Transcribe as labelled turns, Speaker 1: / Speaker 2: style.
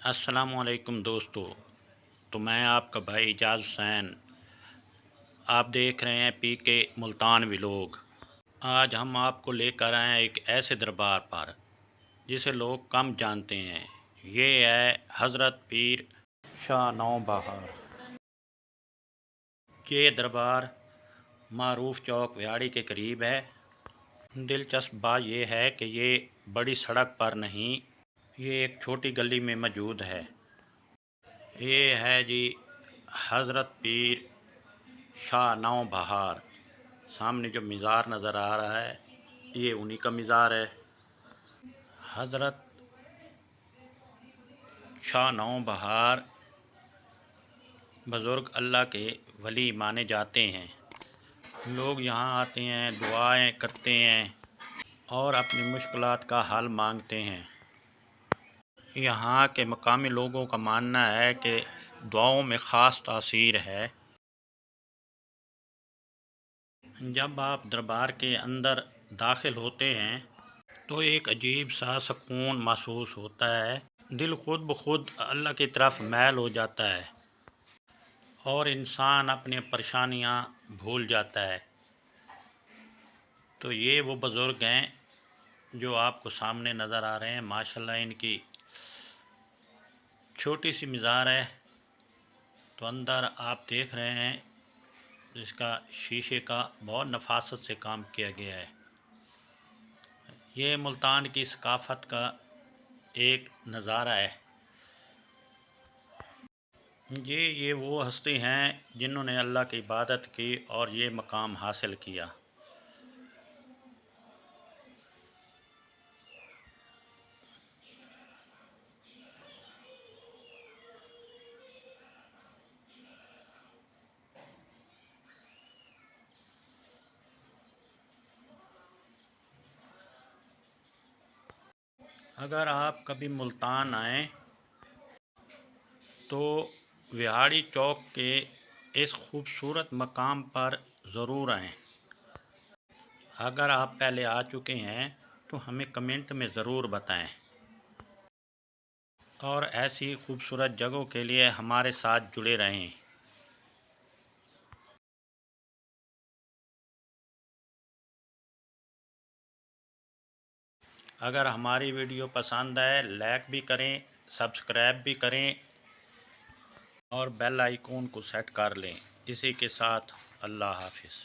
Speaker 1: السلام علیکم دوستو، تو میں آپ کا بھائی اعجاز حسین۔ آپ دیکھ رہے ہیں پی کے ملتان ولاگ۔ آج ہم آپ کو لے کر آئے ہیں ایک ایسے دربار پر جسے لوگ کم جانتے ہیں۔ یہ ہے حضرت پیر شاہ نو بہار۔ یہ دربار معروف چوک ویاڑی کے قریب ہے۔ دلچسپ بات یہ ہے کہ یہ بڑی سڑک پر نہیں، یہ ایک چھوٹی گلی میں موجود ہے۔ یہ ہے جی حضرت پیر شاہ نو بہار۔ سامنے جو مزار نظر آ رہا ہے یہ انہی کا مزار ہے۔ حضرت شاہ نو بہار بزرگ اللہ کے ولی مانے جاتے ہیں۔ لوگ یہاں آتے ہیں، دعائیں کرتے ہیں اور اپنی مشکلات کا حل مانگتے ہیں۔ یہاں کے مقامی لوگوں کا ماننا ہے کہ دعاؤں میں خاص تاثیر ہے۔ جب آپ دربار کے اندر داخل ہوتے ہیں تو ایک عجیب سا سکون محسوس ہوتا ہے۔ دل خود بخود اللہ کی طرف میل ہو جاتا ہے اور انسان اپنی پریشانیاں بھول جاتا ہے۔ تو یہ وہ بزرگ ہیں جو آپ کو سامنے نظر آ رہے ہیں۔ ماشاءاللہ ان کی چھوٹی سی مزار ہے، تو اندر آپ دیکھ رہے ہیں اس کا شیشے کا بہت نفاست سے کام کیا گیا ہے۔ یہ ملتان کی ثقافت کا ایک نظارہ ہے۔ یہ وہ ہستی ہیں جنہوں نے اللہ کی عبادت کی اور یہ مقام حاصل کیا۔ اگر آپ کبھی ملتان آئیں تو وہاڑی چوک کے اس خوبصورت مقام پر ضرور آئیں۔ اگر آپ پہلے آ چکے ہیں تو ہمیں کمنٹ میں ضرور بتائیں، اور ایسی خوبصورت جگہوں کے لیے ہمارے ساتھ جڑے رہیں۔ اگر ہماری ویڈیو پسند آئے لائک بھی کریں، سبسکرائب بھی کریں اور بیل آئیکن کو سیٹ کر لیں۔ اسی کے ساتھ اللہ حافظ۔